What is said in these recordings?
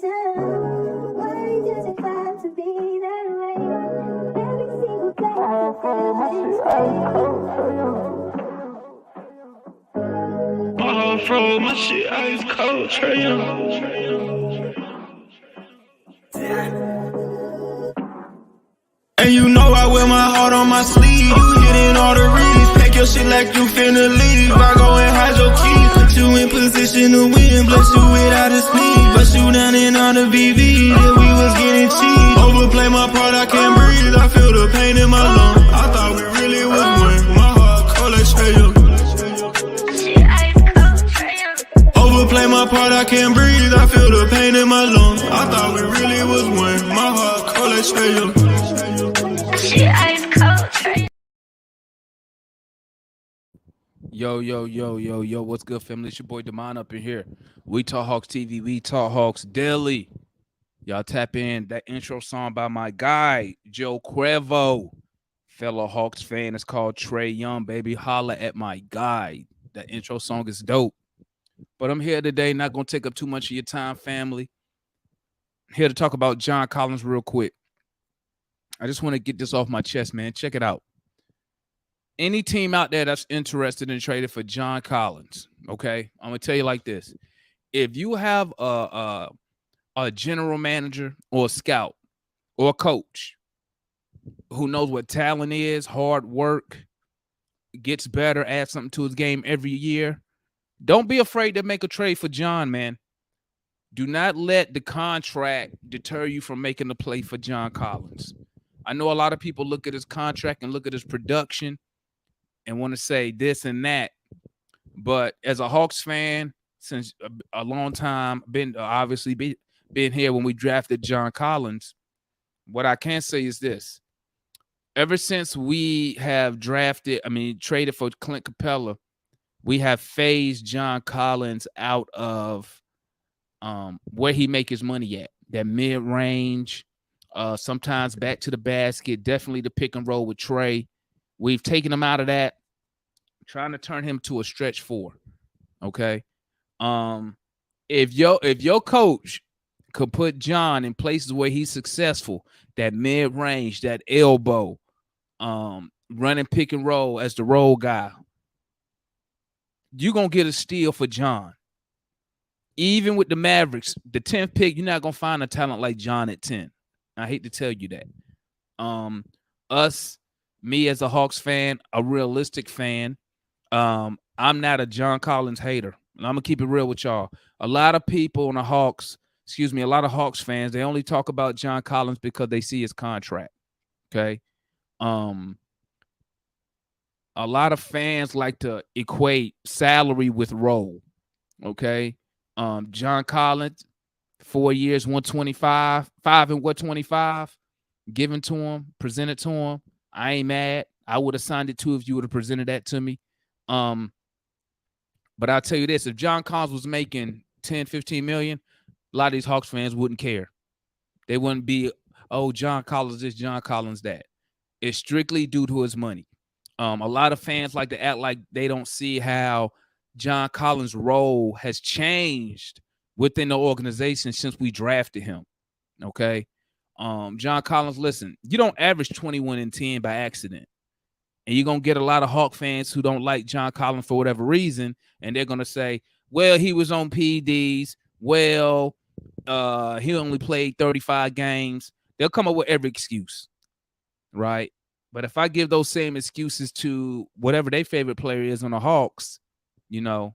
Why does it have to be that way? Every single day I feel My heart froze, my shit ice cold, Trae Young. And you know I wear my heart on my sleeve. You hitting all the reads. Pack your shit like you finna leave. I go and hide your keys. Put you in position to win. Bless you without a speed. Bust you down in on the VV. Yeah, we was getting cheap. Overplay my part, I can't breathe. I feel the pain in my lungs. I thought we really was one. My heart cold like Trae Young. Overplay my part, I can't breathe. I feel the pain in my lungs. I thought we really was one. My heart cold like Trae Young. Yo, what's good, family? It's your boy Demond up in here. We Talk Hawks TV, we Talk Hawks Daily. Y'all tap in. That intro song by my guy, Joe Cuervo, fellow Hawks fan. It's called Trae Young, baby. Holla at my guy. That intro song is dope. But I'm here today, not going to take up too much of your time, family. I'm here to talk about John Collins real quick. I just want to get this off my chest, man. Check it out. Any team out there that's interested in trading for John Collins, okay? I'm going to tell you like this. If you have a general manager or a scout or a coach who knows what talent is, hard work, gets better, adds something to his game every year, don't be afraid to make a trade for John, man. Do not let the contract deter you from making a play for John Collins. I know a lot of people look at his contract and look at his production and want to say this and that. But as a Hawks fan, since a long time, been here when we drafted John Collins, what I can say is this. Ever since we have traded for Clint Capella, we have phased John Collins out of where he make his money at, that mid-range, sometimes back to the basket, definitely the pick and roll with Trae. We've taken him out of that, trying to turn him to a stretch four. Okay. If your coach could put John in places where he's successful, that mid-range, that elbow, running pick and roll as the roll guy, you're going to get a steal for John. Even with the Mavericks, the 10th pick, you're not going to find a talent like John at 10. I hate to tell you that. Me as a Hawks fan, a realistic fan, I'm not a John Collins hater. And I'm going to keep it real with y'all. A lot of people on the Hawks, a lot of Hawks fans, they only talk about John Collins because they see his contract. Okay. A lot of fans like to equate salary with role. Okay. John Collins, 4 years, 125, 5 and 125, given to him, presented to him. I ain't mad. I would have signed it too if you would have presented that to me. But I'll tell you this, if John Collins was making 10, 15 million, a lot of these Hawks fans wouldn't care. They wouldn't be, oh, John Collins this, John Collins that. It's strictly due to his money. A lot of fans like to act like they don't see how John Collins' role has changed within the organization since we drafted him. Okay. John Collins, listen, you don't average 21 and 10 by accident. And you're going to get a lot of Hawk fans who don't like John Collins for whatever reason. And they're going to say, well, he was on PDs. Well, he only played 35 games. They'll come up with every excuse. Right. But if I give those same excuses to whatever their favorite player is on the Hawks, you know,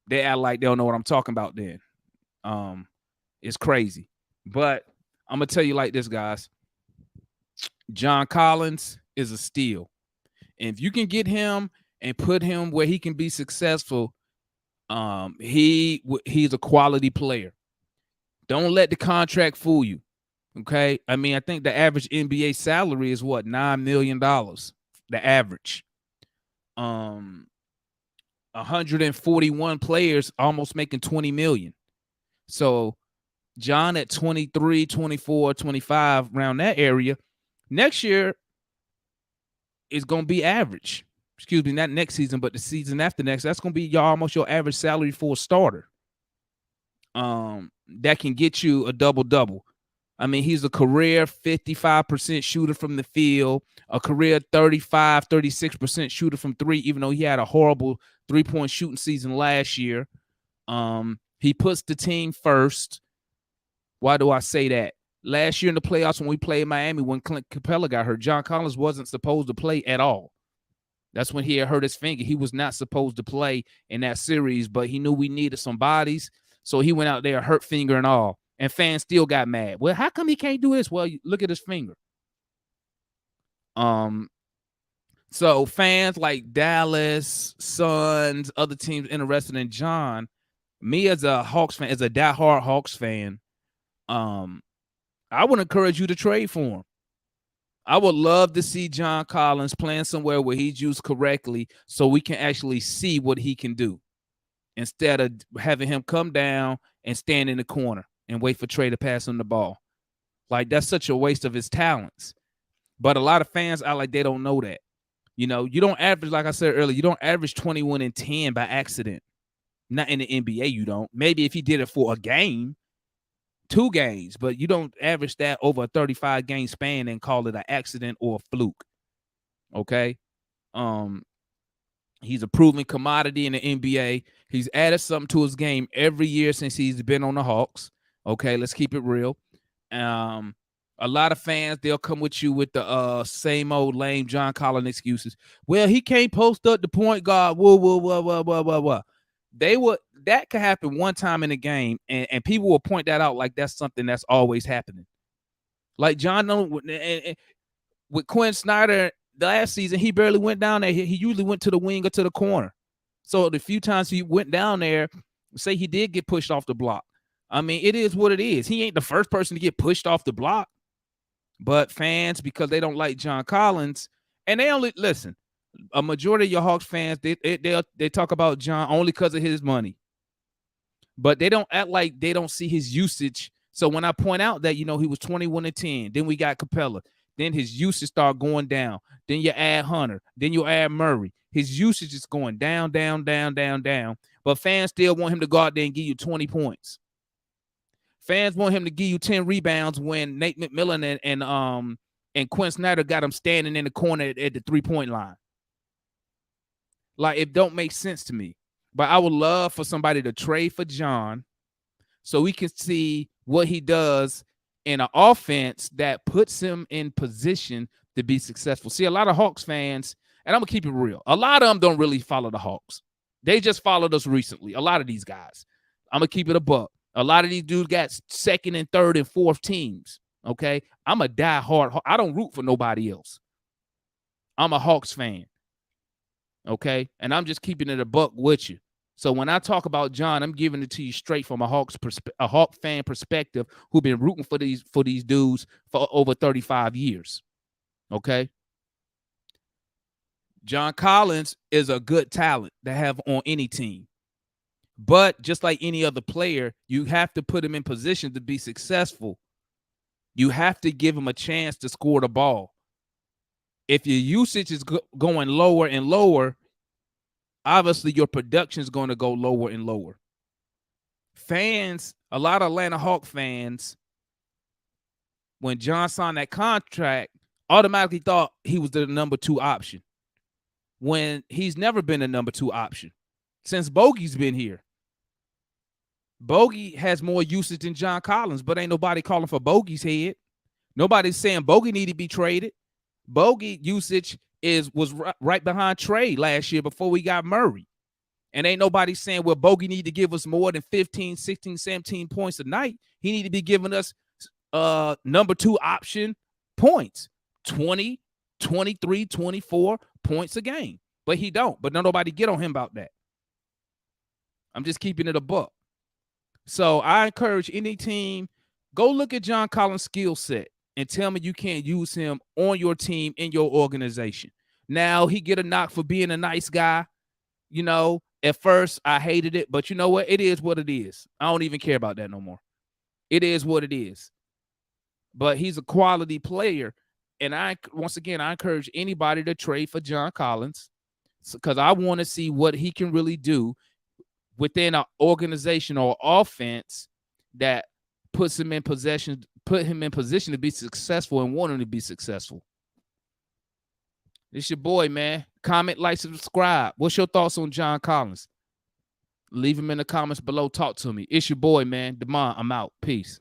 they act like they don't know what I'm talking about then. It's crazy. But I'm going to tell you like this, guys. John Collins is a steal. And if you can get him and put him where he can be successful, he's a quality player. Don't let the contract fool you. Okay. I mean, I think the average NBA salary is what, $9 million. The average. 141 players almost making 20 million. So John at 23, 24, 25, around that area, next year is going to be average. Excuse me, not next season, but the season after next. That's going to be almost your average salary for a starter. that can get you a double-double. I mean, he's a career 55% shooter from the field, a career 36% shooter from three, even though he had a horrible three-point shooting season last year. He puts the team first. Why do I say that? Last year in the playoffs when we played Miami, when Clint Capella got hurt, John Collins wasn't supposed to play at all. That's when he had hurt his finger. He was not supposed to play in that series, but he knew we needed some bodies, so he went out there, hurt finger and all. And fans still got mad. Well, how come he can't do this? Well, look at his finger. So fans like Dallas, Suns, other teams interested in John. Me as a Hawks fan, as a diehard Hawks fan, I would encourage you to trade for him. I would love to see John Collins playing somewhere where he's used correctly so we can actually see what he can do instead of having him come down and stand in the corner and wait for Trey to pass him the ball. Like, that's such a waste of his talents. But a lot of fans are like, they don't know that. You know, you don't average, like I said earlier, you don't average 21 and 10 by accident. Not in the NBA, you don't. Maybe if he did it for a game, 2 games, but you don't average that over a 35-game span and call it an accident or a fluke. Okay? He's a proven commodity in the NBA. He's added something to his game every year since he's been on the Hawks. Okay, let's keep it real. A lot of fans, they'll come with you with the same old lame John Collins excuses. Well, he can't post up the point guard. Whoa. That could happen one time in a game, and people will point that out like that's something that's always happening. Like John, with Quinn Snyder last season, he barely went down there. He usually went to the wing or to the corner. So the few times he went down there, say he did get pushed off the block. I mean, it is what it is. He ain't the first person to get pushed off the block. But fans, because they don't like John Collins, and they only listen. A majority of your Hawks fans, they talk about John only because of his money. But they don't act like they don't see his usage. So when I point out that, you know, he was 21 and 10, then we got Capella, then his usage start going down. Then you add Hunter, then you add Murray. His usage is going down. But fans still want him to go out there and give you 20 points. Fans want him to give you 10 rebounds when Nate McMillan and Quinn Snyder got him standing in the corner at the 3-point line. Like, it don't make sense to me. But I would love for somebody to trade for John so we can see what he does in an offense that puts him in position to be successful. See, a lot of Hawks fans, and I'm going to keep it real, a lot of them don't really follow the Hawks. They just followed us recently, a lot of these guys. I'm going to keep it a buck. A lot of these dudes got second and third and fourth teams, okay? I'm a diehard. I don't root for nobody else. I'm a Hawks fan. Okay, and I'm just keeping it a buck with you. So when I talk about John, I'm giving it to you straight from a Hawk fan perspective who've been rooting for these dudes for over 35 years. Okay, John Collins is a good talent to have on any team, but just like any other player, you have to put him in position to be successful. You have to give him a chance to score the ball. If your usage is going lower and lower, obviously your production is going to go lower and lower. Fans, a lot of Atlanta Hawk fans, when John signed that contract, automatically thought he was the number 2 option when he's never been the number 2 option since Bogey's been here. Bogey has more usage than John Collins, but ain't nobody calling for Bogey's head. Nobody's saying Bogey need to be traded. Bogey usage was right behind Trey last year before we got Murray. And ain't nobody saying, well, Bogey need to give us more than 15, 16, 17 points a night. He need to be giving us number 2 option points, 20, 23, 24 points a game. But he don't. But nobody get on him about that. I'm just keeping it a buck. So I encourage any team, go look at John Collins' skill set and tell me you can't use him on your team, in your organization. Now, he get a knock for being a nice guy. You know, at first, I hated it. But you know what? It is what it is. I don't even care about that no more. It is what it is. But he's a quality player. And once again, I encourage anybody to trade for John Collins because I want to see what he can really do within an organization or offense that put him in position to be successful and want him to be successful. It's your boy, man. Comment, like, subscribe. What's your thoughts on John Collins? Leave them in the comments below. Talk to me. It's your boy, man. Demond, I'm out. Peace.